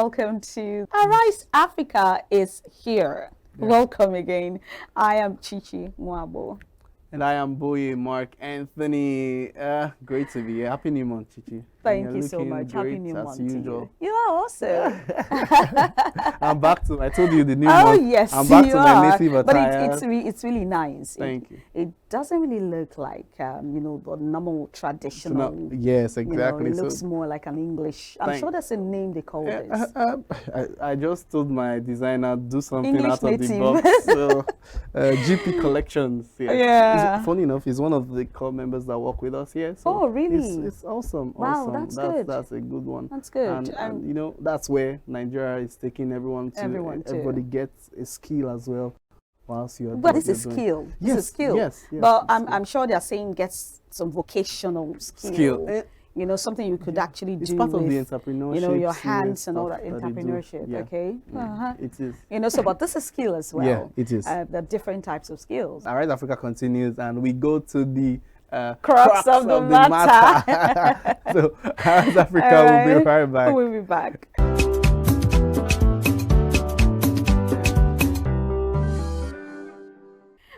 welcome to Arise Africa is here. Yeah. Welcome again. I am Chichi Mwabo. And I am Boye Mark Anthony. Great to be here. Happy New Month, Chichi. Thank you so much. Happy New Month to you. You are also. I'm back to, I told you the new month. Oh, yes, I'm back you to are. my native attire. But it's really nice. Thank you. It doesn't really look like, the normal traditional. Yes, exactly. It looks more like an English. I'm sure there's a name they call this. I just told my designer, do something English out native. of the box. So, GP Collections. Yeah. Funny enough, he's one of the core members that work with us here. So oh, really? It's awesome. Wow, awesome. That's good. That's a good one. That's good. And that's where Nigeria is taking everyone to. Everybody gets a skill as well. But it's a skill. Yes, it's a skill. Yes. But I'm sure they're saying gets some vocational skill. Something you could actually do. It's part with, of the entrepreneurship. Your hands and all that entrepreneurship. Yeah. Okay. It is. But this is skill as well. Yeah, it is. There are different types of skills. Arise Africa continues, and we go to the crux of the matter. So Arise Africa will be right back. We'll be back.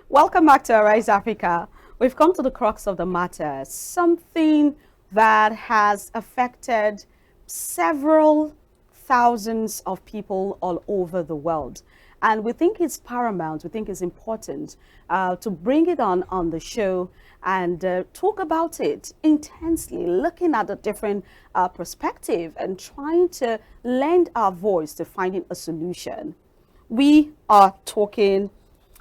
Welcome back to Arise Africa. We've come to the crux of the matter, something that has affected several thousands of people all over the world. And we think it's paramount, we think it's important to bring it on the show and talk about it intensely, looking at a different perspective and trying to lend our voice to finding a solution. We are talking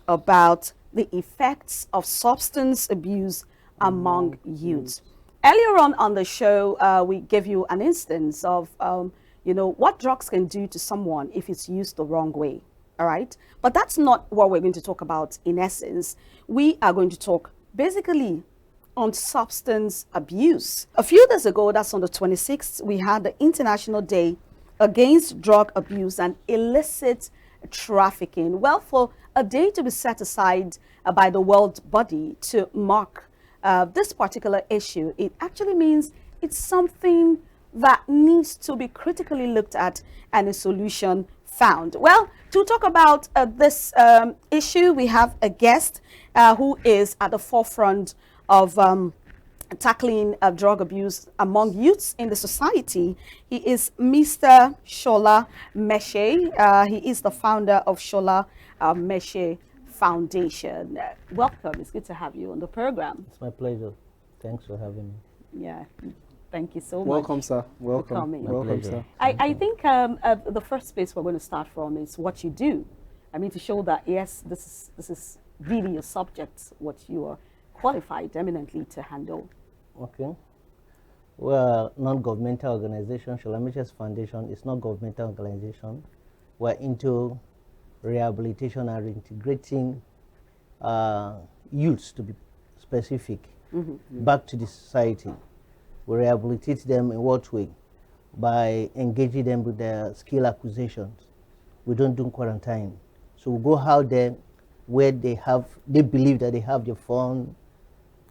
about the effects of substance abuse among youths. Earlier on the show, we gave you an instance of, what drugs can do to someone if it's used the wrong way, all right? But that's not what we're going to talk about in essence. We are going to talk basically on substance abuse. A few days ago, that's on the 26th, we had the International Day Against Drug Abuse and Illicit Trafficking. Well, for a day to be set aside by the world body to mark this particular issue, it actually means it's something that needs to be critically looked at and a solution found. Well, to talk about this issue, we have a guest who is at the forefront of tackling drug abuse among youths in the society. He is Mr. Shola Meshe. He is the founder of Shola Meshe Foundation. Welcome. It's good to have you on the program. It's my pleasure. Thanks for having me. Yeah. Thank you so much. Welcome, sir. Welcome. Welcome, sir. I think the first space we're going to start from is what you do. I mean, to show that, yes, this is really a subject, what you are qualified eminently to handle. Okay. We're a non-governmental organization. Shola Meshe Foundation is not governmental organization. We're into rehabilitation and integrating youths, to be specific, back to the society. We rehabilitate them in what way? By engaging them with their skill acquisitions. We don't do quarantine. So we go out there where they believe that they have their fun,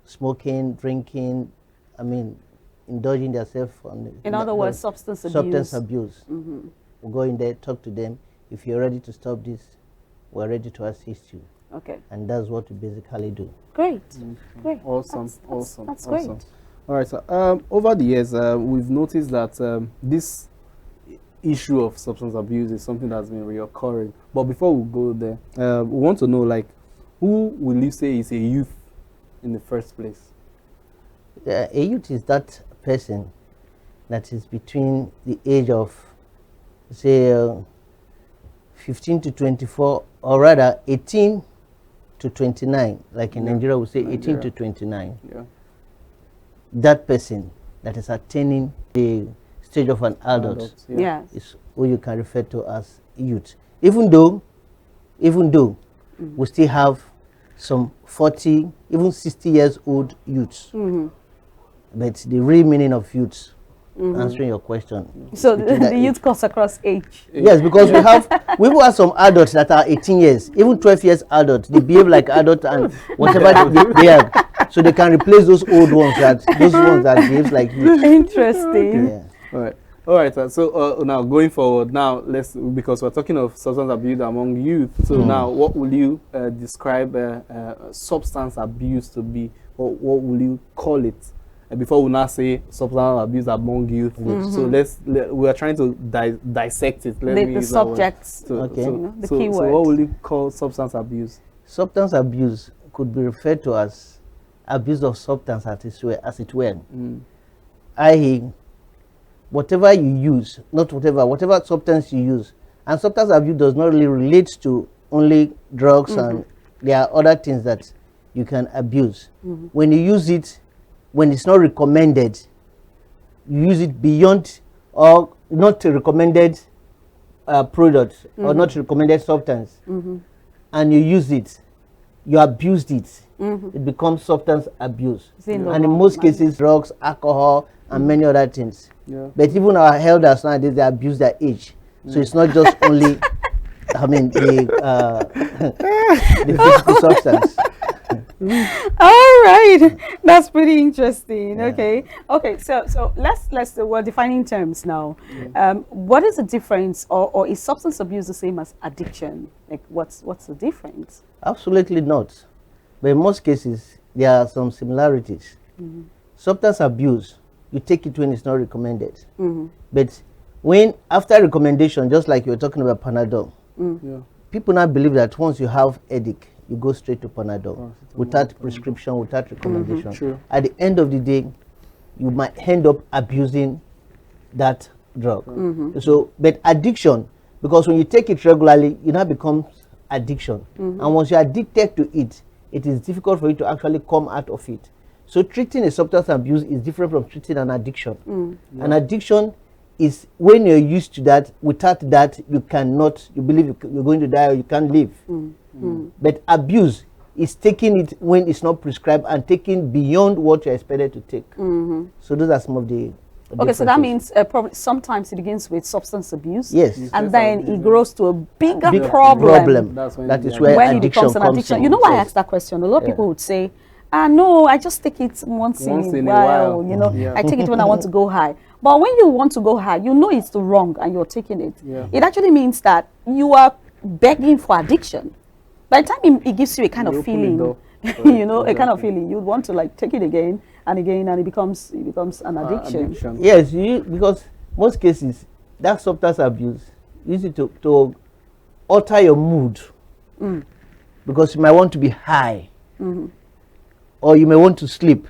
smoking, drinking, indulging themselves. In other words, substance abuse. Substance abuse. We go in there, talk to them. If you're ready to stop this, we're ready to assist you. Okay. And that's what we basically do. Great. Great. Awesome. That's great. All right, so over the years, we've noticed that this issue of substance abuse is something that's been reoccurring. But before we go there, we want to know, who will you say is a youth in the first place? A youth is that person that is between the age of, say, 15 to 24, or rather 18 to 29, like in Nigeria we say 18 to 29. Yeah. That person that is attaining the stage of an adult is who you can refer to as youth. Even though we still have some 40, even 60 years old youths. But the real meaning of youth, answering your question. So the youth cuts across age. Yes, because we have some adults that are 18 years, even 12 years adults. They behave like adults and whatever they have. So they can replace those old ones that behaves like youth. Interesting. Yeah. All right. All right, so now going forward, now because we're talking of substance abuse among youth. So now, what will you describe substance abuse to be, or what will you call it? Before we now say substance abuse among youth, so we are trying to dissect it. The subjects, so, Okay. the so keywords. what will you call substance abuse? Substance abuse could be referred to as abuse of substance as it were. I.e., whatever you use, not whatever substance you use. And substance abuse does not really relate to only drugs, and there are other things that you can abuse. When you use it, when it's not recommended, you use it beyond or not a recommended product or not recommended substance, and you use it, you abused it, it becomes substance abuse. And in most cases, drugs, alcohol, and many other things. Yeah. But even our elders nowadays, they abuse their age. So it's not just only, I mean, the physical substance. All right, that's pretty interesting. Yeah. Okay. So let's we're defining terms now. What is the difference, or is substance abuse the same as addiction? Like, what's the difference? Absolutely not. But in most cases, there are some similarities. Substance abuse, you take it when it's not recommended. But when after recommendation, just like you were talking about Panadol, people now believe that once you have headache, you go straight to Panadol without prescription, without recommendation. True. At the end of the day, you might end up abusing that drug. So, but addiction, because when you take it regularly, it now becomes addiction. And once you're addicted to it, it is difficult for you to actually come out of it. So treating a substance abuse is different from treating an addiction. An addiction is when you're used to that. Without that, you cannot, you believe you're going to die or you can't live. But abuse is taking it when it's not prescribed and taking beyond what you're expected to take. So those are some of the Okay, so that means probably sometimes it begins with substance abuse. Yes. And then it grows to a bigger problem. That is where when it addiction becomes an comes addiction. in. You know why I asked that question? A lot of people would say, no, I just take it once in a while. You know, I take it when I want to go high. But when you want to go high, you know it's the wrong and you're taking it. It actually means that you are begging for addiction. By the time it gives you a kind of feeling, you know, a kind of feeling, you want to like take it again and again, and it becomes an addiction. Yes, because most cases that substance abuse use it to alter your mood, because you might want to be high, or you may want to sleep,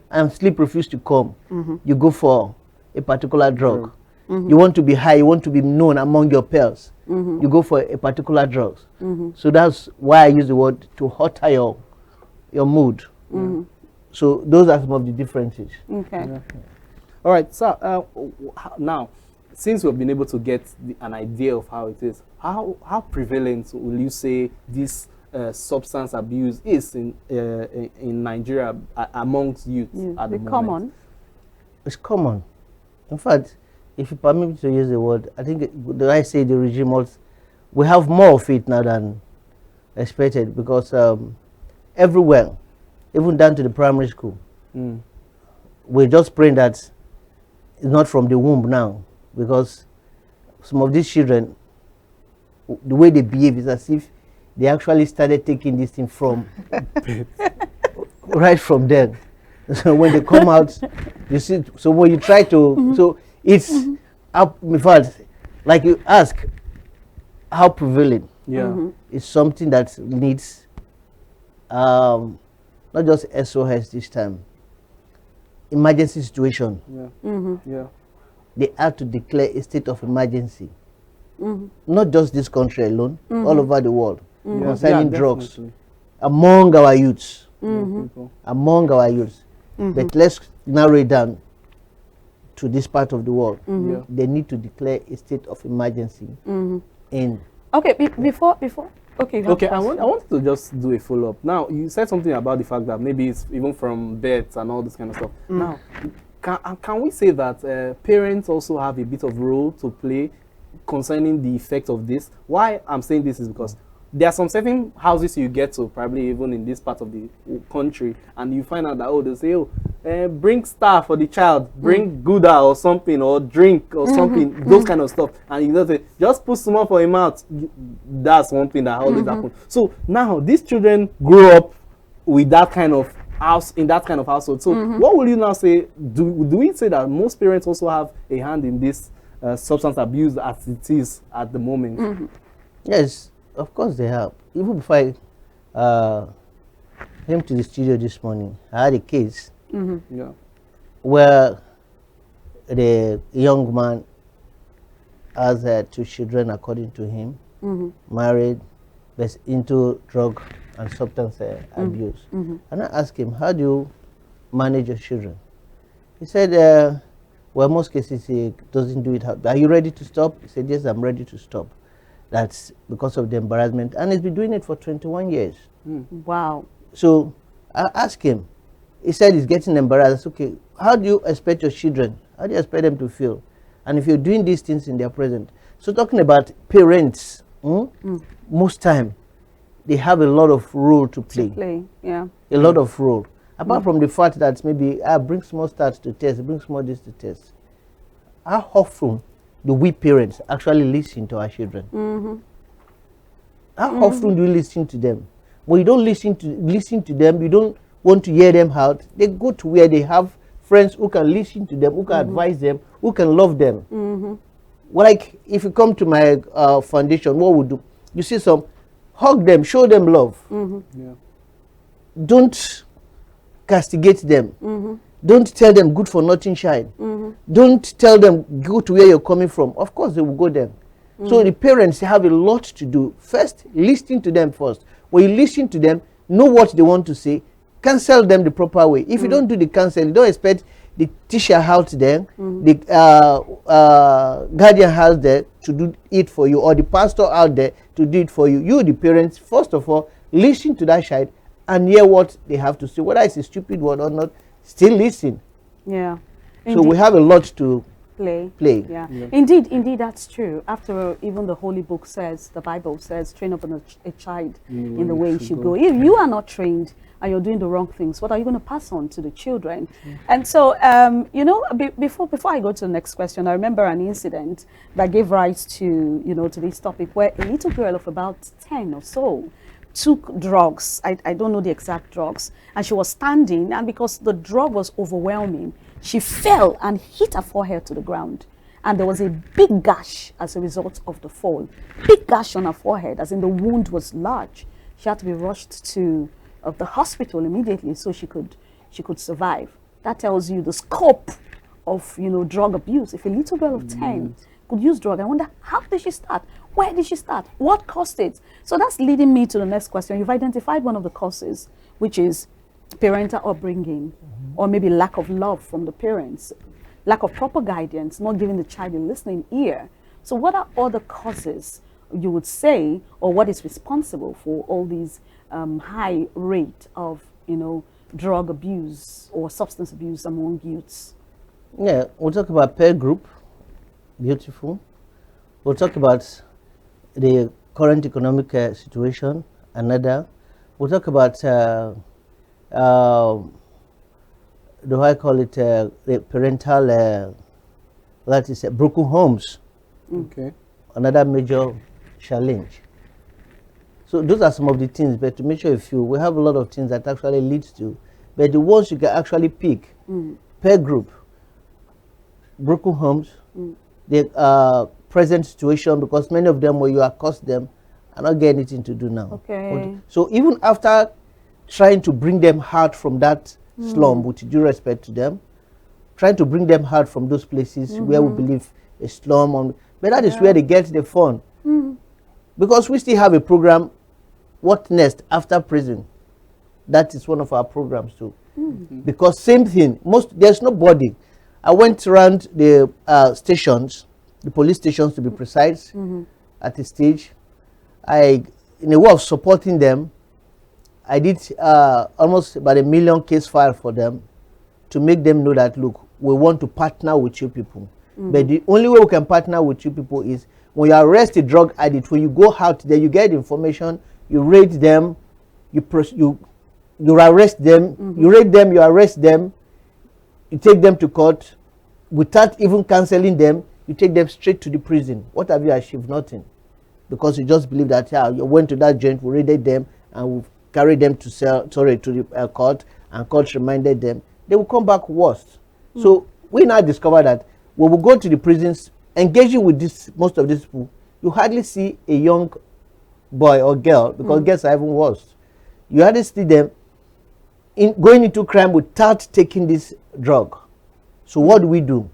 and sleep refuses to come. You go for a particular drug. You want to be high, you want to be known among your peers. You go for a particular drug. So that's why I use the word to alter your mood. So those are some of the differences. Okay. All right. So now, since we've been able to get an idea of how it is, how prevalent will you say this substance abuse is in Nigeria amongst youth at the moment? Common. It's common. In fact, if you permit me to use the word, I think I say the regime we have more of it now than expected, because everywhere, even down to the primary school, we're just praying that it's not from the womb now, because some of these children, the way they behave is as if they actually started taking this thing from right from then. So when they come out, you see, so when you try to, so it's up, in fact, like you ask, how prevalent? It's something that needs not just SOS this time, emergency situation. They have to declare a state of emergency. Not just this country alone, all over the world, concerning drugs among our youths. Among our youths. But let's narrow it down to this part of the world. They need to declare a state of emergency. Okay, before. Okay, I want to just do a follow-up. Now, you said something about the fact that maybe it's even from birth and all this kind of stuff. Now, can we say that parents also have a bit of role to play concerning the effect of this? Why I'm saying this is because there are some certain houses you get to, probably even in this part of the country, and you find out that, oh, they say, oh, bring star for the child, bring Gouda or something, or drink or something, those kind of stuff. And you know, say, just put small for him out. That's one thing that always happens. So now these children grow up with that kind of house, in that kind of household. So what will you now say? Do we say that most parents also have a hand in this substance abuse as it is at the moment? Yes, of course they have. Even before I came to the studio this morning, I had a case Yeah. where the young man has 2 children, according to him, married, but into drug and substance abuse. And I asked him, how do you manage your children? He said, well, most cases he doesn't do it. Are you ready to stop? He said, yes, I'm ready to stop. That's because of the embarrassment. And he's been doing it for 21 years. Wow. So I asked him, he said he's getting embarrassed. Okay, how do you expect your children, how do you expect them to feel? And if you're doing these things in their present. So talking about parents, most time, they have a lot of role to play. Yeah. A lot of role. Apart from the fact that maybe bring small stats to test, bring small this to test. How often do we parents actually listen to our children? How often do we listen to them? When you don't listen to them, you don't want to hear them out, they go to where they have friends who can listen to them, who can advise them, who can love them. Well, like if you come to my foundation, what we do? You see some, hug them, show them love. Yeah. Don't castigate them. Don't tell them good for nothing shine. Don't tell them go to where you're coming from. Of course they will go there. So the parents have a lot to do. First, listen to them first. When you listen to them, know what they want to say, counsel them the proper way. If you don't do the counsel, you don't expect the teacher out there, the guardian out there to do it for you, or the pastor out there to do it for you. You, the parents, first of all, listen to that child and hear what they have to say. Whether it's a stupid word or not, still listen. Yeah. So we have a lot to play. Yeah. Indeed, that's true. After all, even the Holy Book says, the Bible says, train up a child in the way he should go. If you are not trained and you're doing the wrong things, what are you going to pass on to the children? And so, you know, before I go to the next question, I remember an incident that gave rise to, you know, to this topic, where a little girl of about 10 or so took drugs. I don't know the exact drugs, and she was standing, and because the drug was overwhelming, she fell and hit her forehead to the ground, and there was a big gash as a result of the fall. Big gash on her forehead, as in the wound was large. She had to be rushed to the hospital immediately so she could survive. That tells you the scope of, you know, drug abuse. If a little girl of 10 could use drug, I wonder, how did she start? Where did she start? What caused it? So that's leading me to the next question. You've identified one of the causes, which is parental upbringing, or maybe lack of love from the parents, lack of proper guidance, not giving the child a listening ear. So what are other causes you would say, or what is responsible for all these high rate of, you know, drug abuse or substance abuse among youths? Yeah, we'll talk about peer group. Beautiful. We'll talk about the current economic situation. Another. We'll talk about do I call it the parental that is broken homes. Okay. Another major challenge. So those are some of the things, but to make sure if you, we have a lot of things that actually leads to, but the ones you can actually pick, peer group, broken homes, the present situation, because many of them where you accost them are not getting anything to do now. Okay. So even after trying to bring them out from that slum, with due respect to them, trying to bring them out from those places where we believe a slum, but that is where they get the fun. Because we still have a program, What Next After Prison. That is one of our programs too. Because same thing, there's nobody. I went around the stations, the police stations to be precise, at the stage. In a way of supporting them, I did almost about 1 million case file for them to make them know that, look, we want to partner with you people. But the only way we can partner with you people is when you arrest a drug addict, when you go out there, you get information, you rate them, you arrest them, you rate them, you arrest them, You take them to court without even cancelling them. You take them straight to the prison. What have you achieved? Nothing, because you just believe that you went to that joint, we raided them, and we carried them to the court, and court reminded them. They will come back worse. So we now discover that when we go to the prisons, engaging with most of these people, you hardly see a young boy or girl, because girls are even worse. You hardly see them going into crime without taking this drug. So what do?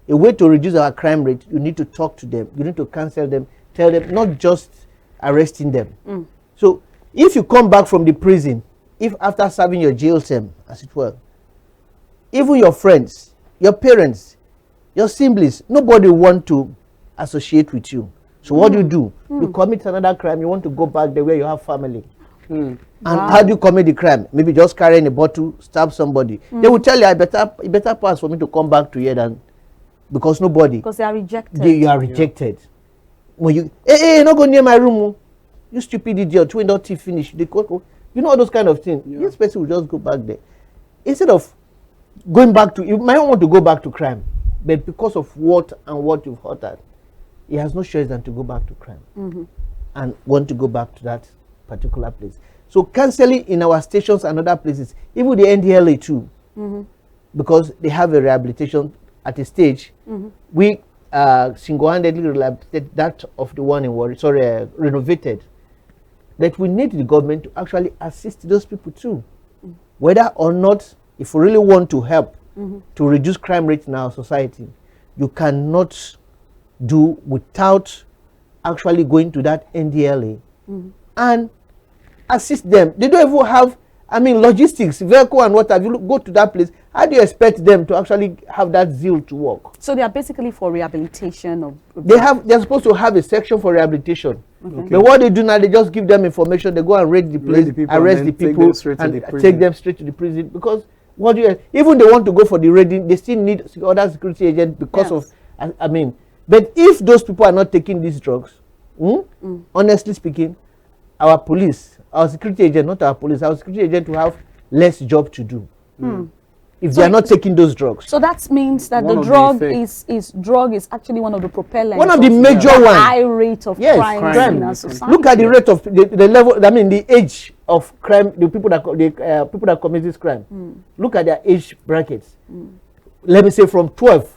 A way to reduce our crime rate, you need to talk to them. You need to counsel them, tell them, not just arresting them. So if you come back from the prison, if after serving your jail term, as it were, even your friends, your parents, your siblings, nobody want to associate with you. So what do? You commit another crime, you want to go back there where you have family. And how do you commit the crime? Maybe just carrying a bottle, stab somebody. They will tell you, it better pass for me to come back to here than, because nobody. Because they are rejected. You are rejected. When you, hey, not go near my room. Oh. You stupid idiot, when don't finish. You know all those kind of things. This person will just go back there. Instead of going back to, you might want to go back to crime, but because of what you've uttered, he has no choice than to go back to crime and want to go back to that particular place. So counseling in our stations and other places, even the NDLA too, because they have a rehabilitation at a stage, we single-handedly rehabilitated that of the one in Warri, renovated. That we need the government to actually assist those people too, whether or not, if we really want to help to reduce crime rate in our society, you cannot do without actually going to that NDLA and assist them. They don't even have, logistics, vehicle and what have you. Go to that place. How do you expect them to actually have that zeal to work? So they are basically for rehabilitation. They're supposed to have a section for rehabilitation. But what they do now, they just give them information. They go and raid the place, arrest the people, and take them straight to the prison. Because even they want to go for the raiding, they still need other security agents because of, But if those people are not taking these drugs, honestly speaking, our police, our security agent, not our police, our security agent will have less job to do. If they are not taking those drugs. So that means that the drug is actually one of the propellants. One of the major ones. High rate of crime in our society. Look at the rate of the level. The age of crime. The people that commit this crime. Look at their age brackets. Let me say from 12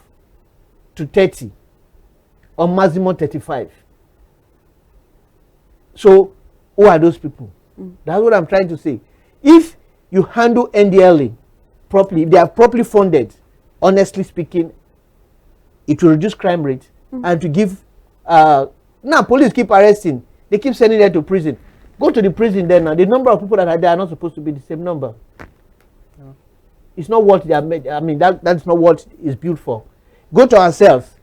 to 30, or maximum 35. So who are those people? That's what I'm trying to say. If you handle NDLA properly, if they are properly funded, honestly speaking, it will reduce crime rate and to give now police keep arresting, they keep sending them to prison. Go to the prison then now. The number of people that are there are not supposed to be the same number. It's not what they are made. That's not what is built for. Go to ourselves.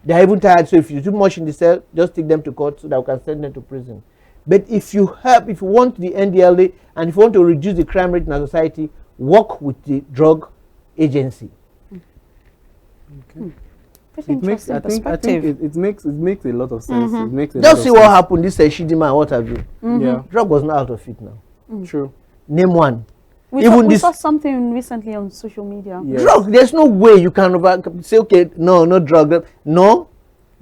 They are even tired, so if you do much in the cell, just take them to court so that we can send them to prison. But if you want the NDLA and if you want to reduce the crime rate in our society, work with the drug agency. It makes, I think it makes a lot of sense. It makes just see what happened. This Shidima, what have you? Yeah, drug was not out of it now. True. Name one. We saw something recently on social media. Yes. Drug. There's no way you can say okay, no drug. No.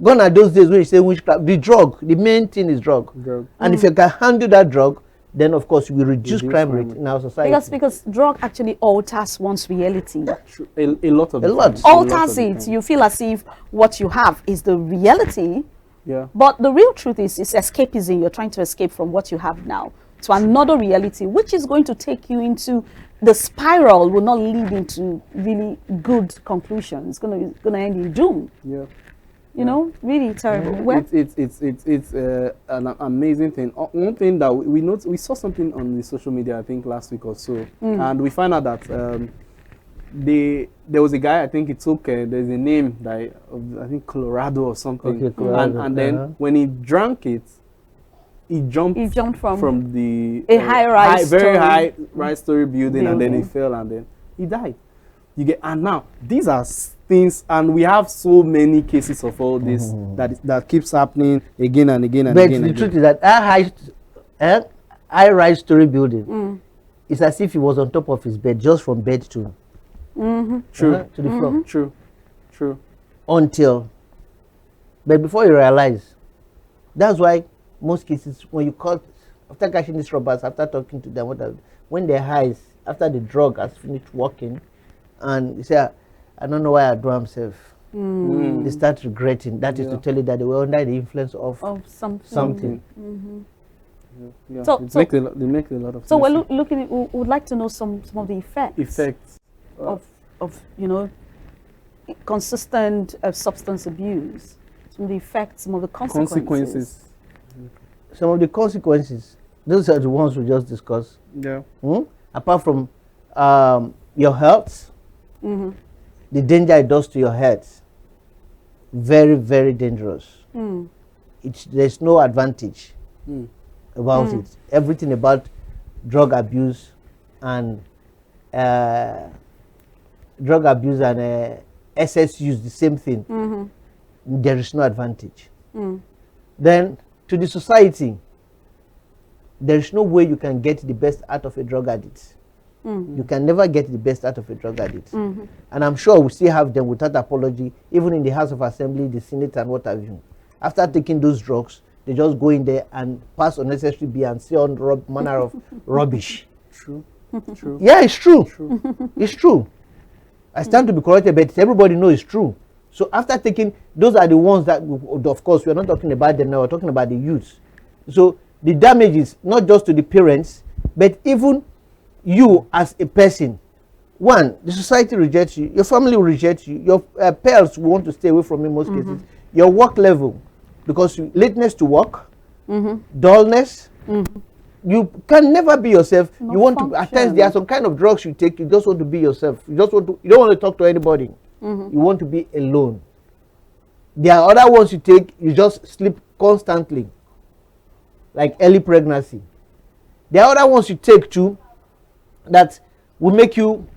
Gone are those days when you say witchcraft. The drug, the main thing is drug. And if you can handle that drug, then of course we reduce crime rate in our society. Because drug actually alters one's reality. A lot of it. Alters it. You feel as if what you have is the reality. Yeah. But the real truth is escapism. You're trying to escape from what you have now to another reality, which is going to take you into the spiral, will not lead into really good conclusions. It's going to end in doom. Yeah. You know, really terrible. It's an amazing thing. One thing that we saw something on the social media, I think last week or so, and we found out that there was a guy, I think he took there's a name that I think Colorado or something, okay, Colorado. and then when he drank it, he jumped from the very high rise-story building, and then he fell and then he died. And now these are things, and we have so many cases of all this that keeps happening again and again and again. But the truth is that high rise story building, it's as if he was on top of his bed, just from bed to True. to the floor. True. True. Until, but before you realize, that's why most cases when you call, after catching these robbers, after talking to them, when their eyes, after the drug has finished working, and you say, I don't know why I do myself. They start regretting. That is to tell you that they were under the influence of something. Yeah. So- It so- make they make a lot of So sense. we're looking at, we would like to know some of the effects of consistent substance abuse, some of the effects, some of the consequences. Some of the consequences, those are the ones we just discussed. Yeah. Apart from your health, the danger it does to your health, very, very dangerous. There's no advantage about it. Everything about drug abuse and excess use, the same thing. There is no advantage. Then to the society, there is no way you can get the best out of a drug addict. You can never get the best out of a drug addict. And I'm sure we still have them without apology, even in the House of Assembly, the Senate, and what have you. After taking those drugs, they just go in there and pass unnecessary beer and say all manner of rubbish. True. True. Yeah, it's true. It's true. I stand to be corrected, but everybody knows it's true. So after taking, those are the ones that, of course, we're not talking about them now, we're talking about the youth. So the damage is not just to the parents, but even you as a person. One, the society rejects you, your family will reject you, your parents will want to stay away from you in most cases, your work level, because lateness to work, dullness, you can never be yourself. You want to, at times there are some kind of drugs you take, you just want to be yourself. You don't want to talk to anybody. You want to be alone. There are other ones you take, you just sleep constantly, like early pregnancy. There are other ones you take too that will make you,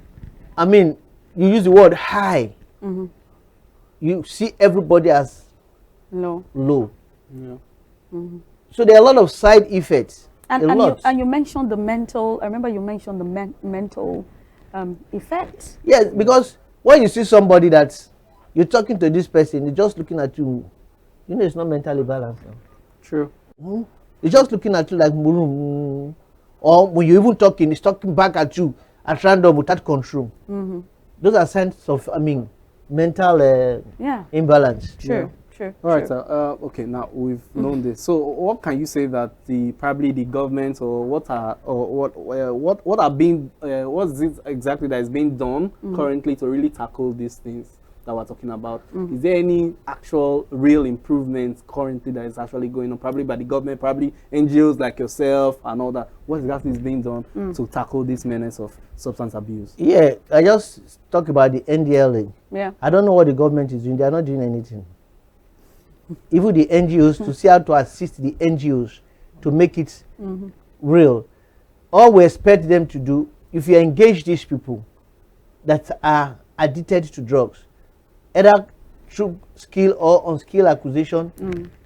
you use the word high. You see everybody as low. Yeah. So there are a lot of side effects. And you mentioned the mental, I remember you mentioned the mental effects. Yes, because when you see somebody that you're talking to this person, they're just looking at you, it's not mentally balanced. True. It's just looking at you like, or when you're even talking, it's talking back at you at random without control. Those are signs of, mental imbalance. True. True. All right, sir. Okay, now we've known this. So, what can you say that probably the government or what is it exactly that is being done currently to really tackle these things that we're talking about? Is there any actual real improvements currently that is actually going on? Probably by the government, probably NGOs like yourself and all that. What exactly is being done to tackle this menace of substance abuse? Yeah, I just talk about the NDLA. Yeah. I don't know what the government is doing. They are not doing anything. Even the NGOs, to see how to assist the NGOs to make it real. All we expect them to do, if you engage these people that are addicted to drugs, either through skill or unskilled acquisition,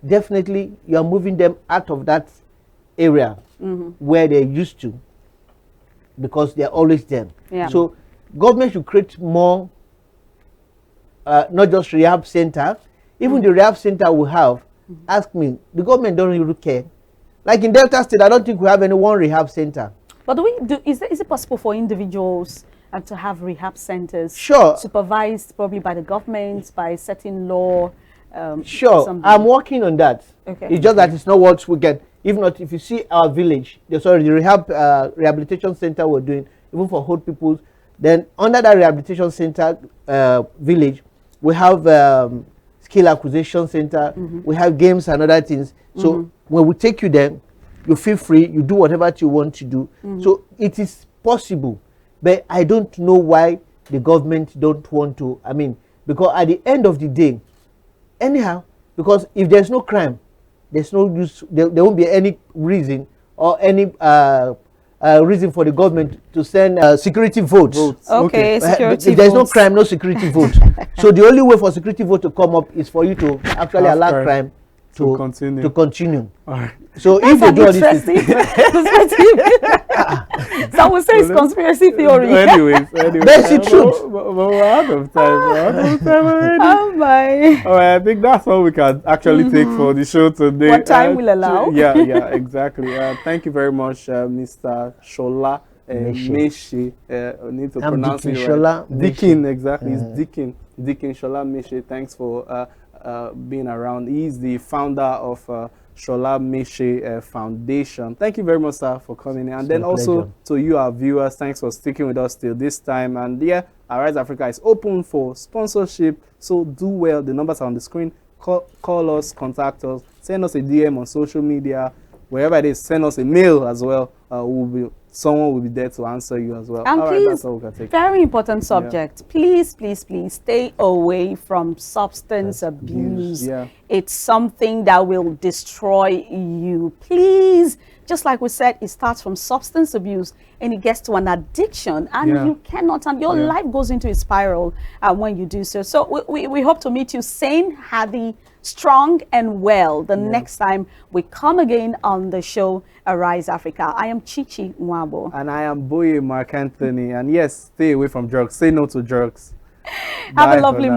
definitely you are moving them out of that area where they're used to, because they're always there. Yeah. So government should create more, not just rehab center. Even the rehab center we have, ask me, the government don't really care. Like in Delta State, I don't think we have any one rehab center. But is it possible for individuals to have rehab centers? Sure. Supervised probably by the government, by certain law? Sure, something? I'm working on that. Okay. It's just that it's not what we get. If not, if you see our village, the rehabilitation center we're doing, even for old people, then under that rehabilitation center village, we have skill acquisition center, we have games and other things. So when we take you there, you feel free, you do whatever you want to do. So it is possible, but I don't know why the government don't want to. Because at the end of the day, anyhow, because if there's no crime, there's no use, there won't be any reason or any reason for the government to send security votes. Okay, security if there's no votes. crime, no security vote. So the only way for security vote to come up is for you to actually allow crime to continue. To continue. All right. So if they do all this, some would say it's conspiracy theory. Anyways, That's the truth. But we're out of time. We're out of time already. Oh my. All right, I think that's all we can actually take for the show today. What time will allow? Yeah, exactly. Thank you very much, Mr. Shola Meshe. I need to pronounce Dikin it Shola right. Dikin, Meshe. exactly. It's Dikin Shola Meshe. Thanks for being around. He's the founder of Shola Meshe Foundation. Thank you very much, sir, for coming in. And then also to you, our viewers, thanks for sticking with us till this time. And yeah, Arise Africa is open for sponsorship, so do well. The numbers are on the screen. Call us, contact us, send us a DM on social media, wherever it is. Send us a mail as well. Someone will be there to answer you as well. And all please, right, that's all we can take. very important subject. Yeah. Please stay away from substance abuse. Yeah. It's something that will destroy you. Please, just like we said, it starts from substance abuse and it gets to an addiction, and you cannot, and your life goes into a spiral when you do so. So we hope to meet you sane, healthy, strong, and well the next time we come again on the show Arise Africa. I am Chichi Nwabo. And I am Boye Mark Anthony. And yes, stay away from drugs. Say no to drugs. Have a lovely morning.